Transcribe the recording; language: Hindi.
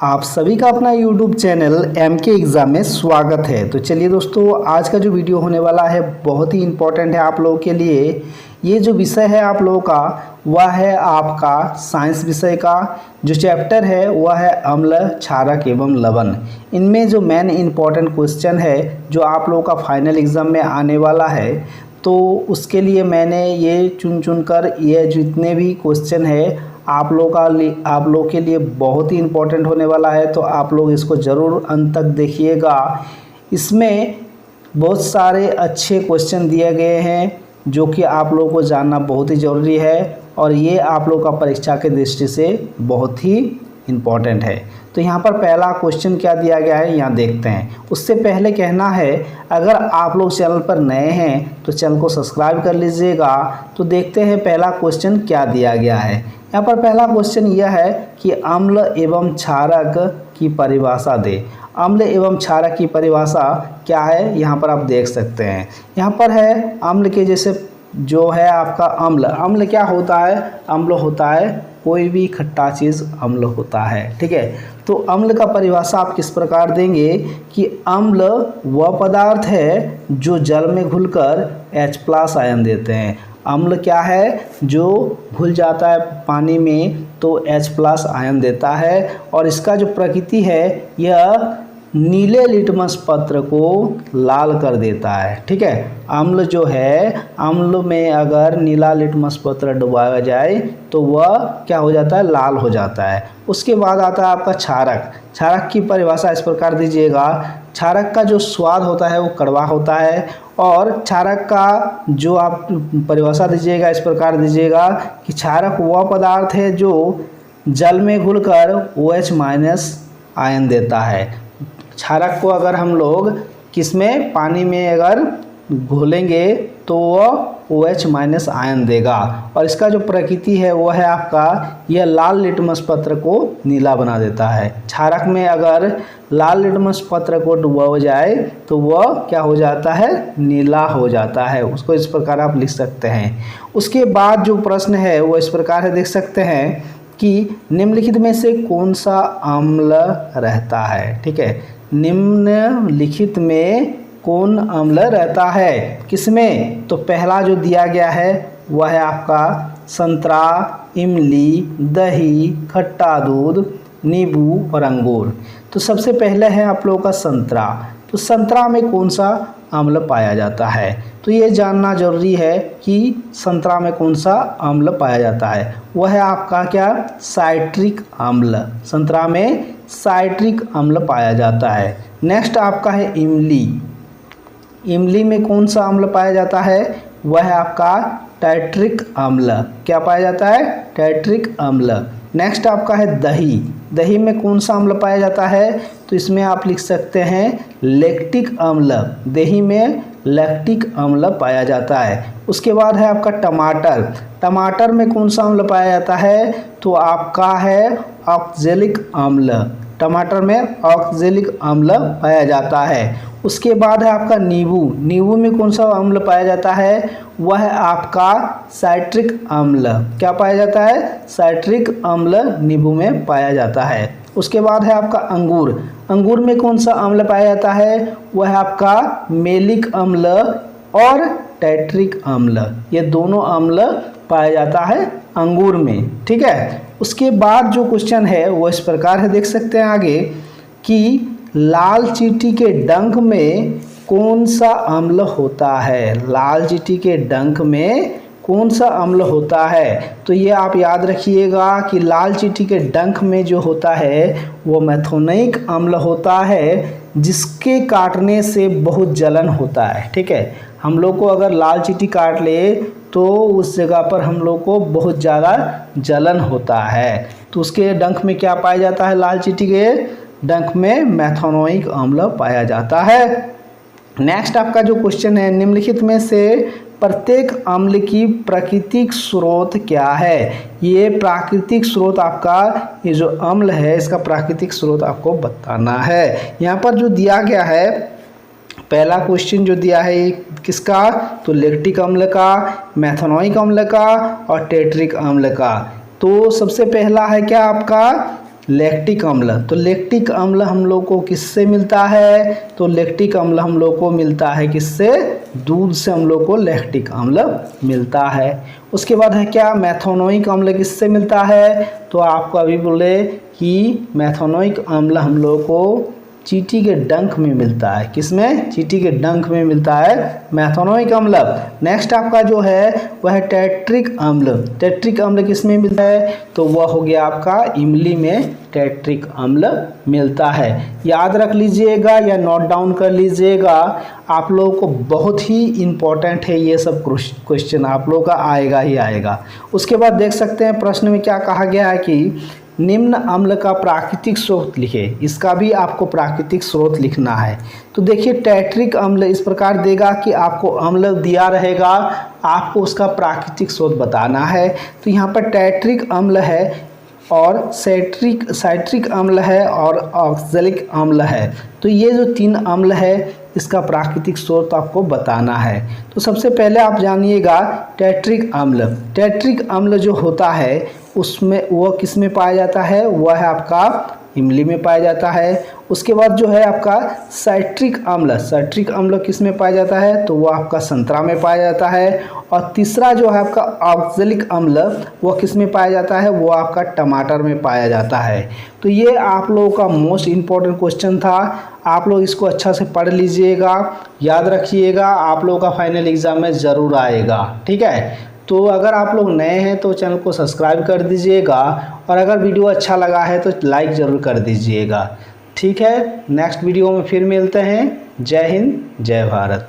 आप सभी का अपना YouTube चैनल MK एग्ज़ाम में स्वागत है। तो चलिए दोस्तों, आज का जो वीडियो होने वाला है बहुत ही इम्पोर्टेंट है आप लोगों के लिए। ये जो विषय है आप लोगों का वह है आपका साइंस विषय का। जो चैप्टर है वह है अम्ल, क्षारक एवं लवण। इनमें जो मेन इम्पोर्टेंट क्वेश्चन है जो आप लोगों का फाइनल एग्ज़ाम में आने वाला है, तो उसके लिए मैंने ये चुन कर ये जितने भी क्वेश्चन है आप लोग के लिए बहुत ही इम्पोर्टेंट होने वाला है। तो आप लोग इसको ज़रूर अंत तक देखिएगा। इसमें बहुत सारे अच्छे क्वेश्चन दिए गए हैं जो कि आप लोगों को जानना बहुत ही ज़रूरी है और ये आप लोग का परीक्षा के दृष्टि से बहुत ही इम्पोर्टेंट है। तो यहाँ पर पहला क्वेश्चन क्या दिया गया है यहाँ देखते हैं। उससे पहले कहना है, अगर आप लोग चैनल पर नए हैं तो चैनल को सब्सक्राइब कर लीजिएगा। तो देखते हैं पहला क्वेश्चन क्या दिया गया है। यहाँ पर पहला क्वेश्चन यह है कि अम्ल एवं क्षारक की परिभाषा दे। अम्ल एवं क्षारक की परिभाषा क्या है यहाँ पर आप देख सकते हैं। यहाँ पर है अम्ल के जैसे जो है आपका अम्ल क्या होता है? अम्ल होता है कोई भी खट्टा चीज़ अम्ल होता है, ठीक है। तो अम्ल का परिभाषा आप किस प्रकार देंगे कि अम्ल वह पदार्थ है जो जल में घुलकर H+ आयन देते हैं। अम्ल क्या है? जो घुल जाता है पानी में तो H+ आयन देता है और इसका जो प्रकृति है यह नीले लिटमस पत्र को लाल कर देता है, ठीक है। अम्ल जो है, अम्ल में अगर नीला लिटमस पत्र डुबाया जाए तो वह क्या हो जाता है? लाल हो जाता है। उसके बाद आता है आपका क्षारक। क्षारक की परिभाषा इस प्रकार दीजिएगा। क्षारक का जो स्वाद होता है वो कड़वा होता है और क्षारक का जो आप परिभाषा दीजिएगा इस प्रकार दीजिएगा कि क्षारक वह पदार्थ है जो जल में घुलकर OH- आयन देता है। क्षारक को अगर हम लोग किसमें, पानी में अगर घोलेंगे तो वह OH- आयन देगा और इसका जो प्रकृति है वो है आपका यह लाल लिटमस पत्र को नीला बना देता है। क्षारक में अगर लाल लिटमस पत्र को डुबाया जाए तो वह क्या हो जाता है? नीला हो जाता है। उसको इस प्रकार आप लिख सकते हैं। उसके बाद जो प्रश्न है वो इस प्रकार है, देख सकते हैं कि निम्नलिखित में से कौन सा अम्ल रहता है, ठीक है। निम्नलिखित में कौन अम्ल रहता है? किसमें? तो पहला जो दिया गया है वह है आपका संतरा, इमली, दही, खट्टा दूध, नींबू और अंगूर। तो सबसे पहले है आप लोगों का संतरा। तो संतरा में कौन सा अम्ल पाया जाता है? तो ये जानना जरूरी है कि संतरा में कौन सा अम्ल पाया जाता है। वह है आपका क्या? साइट्रिक अम्ल। संतरा में साइट्रिक अम्ल पाया जाता है। नेक्स्ट आपका है इमली। इमली में कौन सा अम्ल पाया जाता है? वह है आपका टाइट्रिक अम्ल। क्या पाया जाता है? टाइट्रिक अम्ल। नेक्स्ट आपका है दही। दही में कौन सा अम्ल पाया जाता है? तो इसमें आप लिख सकते हैं लैक्टिक अम्ल। दही में लैक्टिक अम्ल पाया जाता है। उसके बाद है आपका टमाटर। टमाटर में कौन सा अम्ल पाया जाता है? तो आपका है ऑक्जेलिक अम्ल। टमाटर में ऑक्जेलिक अम्ल पाया जाता है। उसके बाद है आपका नींबू। नींबू में कौन सा अम्ल पाया जाता है? वह है आपका साइट्रिक अम्ल। क्या पाया जाता है? साइट्रिक अम्ल नींबू में पाया जाता है। उसके बाद है आपका अंगूर। अंगूर में कौन सा अम्ल पाया जाता है? वह है आपका मेलिक अम्ल और टाइट्रिक अम्ल। ये दोनों अम्ल पाया जाता है अंगूर में, ठीक है। उसके बाद जो क्वेश्चन है वो इस प्रकार है, देख सकते हैं आगे कि लाल चींटी के डंक में कौन सा अम्ल होता है? लाल चींटी के डंक में कौन सा अम्ल होता है? तो ये आप याद रखिएगा कि लाल चींटी के डंक में जो होता है वो मैथोनिक अम्ल होता है, जिसके काटने से बहुत जलन होता है, ठीक है। हम लोग को अगर लाल चींटी काट ले तो उस जगह पर हम लोग को बहुत ज़्यादा जलन होता है। तो उसके डंक में क्या पाया जाता है? लाल चींटी के डंक में मैथोनिक अम्ल पाया जाता है। नेक्स्ट आपका जो क्वेश्चन है, निम्नलिखित में से प्रत्येक अम्ल की प्राकृतिक स्रोत क्या है? ये प्राकृतिक स्रोत आपका, ये जो अम्ल है इसका प्राकृतिक स्रोत आपको बताना है। यहाँ पर जो दिया गया है, पहला क्वेश्चन जो दिया है ये किसका? तो लैक्टिक अम्ल का, मैथोनिक अम्ल का और टाइट्रिक अम्ल का। तो सबसे पहला है क्या आपका? लैक्टिक अम्ल। तो लैक्टिक अम्ल हम लोग को किससे मिलता है? तो लैक्टिक अम्ल हम लोग को मिलता है किससे? दूध से हम लोग को लैक्टिक अम्ल मिलता है। उसके बाद है क्या? मेथनोइक अम्ल किससे मिलता है? तो आपको अभी बोले कि मेथनोइक अम्ल हम लोग को चींटी के डंक में मिलता है। किसमें? चींटी के डंक में मिलता है मेथनोइक अम्ल। नेक्स्ट आपका जो है वह है टेट्रिक अम्ल। टेट्रिक अम्ल किसमें मिलता है? तो वह हो गया आपका इमली में टेट्रिक अम्ल मिलता है। याद रख लीजिएगा या नोट डाउन कर लीजिएगा, आप लोगों को बहुत ही इम्पोर्टेंट है, ये सब क्वेश्चन आप लोगों का आएगा ही आएगा। उसके बाद देख सकते हैं प्रश्न में क्या कहा गया है कि निम्न अम्ल का प्राकृतिक स्रोत लिखे। इसका भी आपको प्राकृतिक स्रोत लिखना है। तो देखिए टेट्रिक अम्ल इस प्रकार देगा कि आपको अम्ल दिया रहेगा, आपको उसका प्राकृतिक स्रोत बताना है। तो यहाँ पर टेट्रिक अम्ल है और साइट्रिक अम्ल है और ऑक्जेलिक अम्ल है। तो ये जो 3 अम्ल है इसका प्राकृतिक स्रोत आपको बताना है। तो सबसे पहले आप जानिएगा टेट्रिक अम्ल। टेट्रिक अम्ल जो होता है उसमें वह किस में पाया जाता है? वह है आपका इमली में पाया जाता है। उसके बाद जो है आपका साइट्रिक अम्ल। साइट्रिक अम्ल किस में पाया जाता है? तो वह आपका संतरा में पाया जाता है। और तीसरा जो है आपका ऑक्जेलिक अम्ल, वह किस में पाया जाता है? वो आपका टमाटर में पाया जाता है। तो ये आप लोगों का मोस्ट इम्पॉर्टेंट क्वेश्चन था। आप लोग इसको अच्छा से पढ़ लीजिएगा, याद रखिएगा, आप लोगों का फाइनल एग्जाम में ज़रूर आएगा। ठीक है, तो अगर आप लोग नए हैं तो चैनल को सब्सक्राइब कर दीजिएगा और अगर वीडियो अच्छा लगा है तो लाइक ज़रूर कर दीजिएगा। ठीक है, नेक्स्ट वीडियो में फिर मिलते हैं। जय हिंद, जय भारत।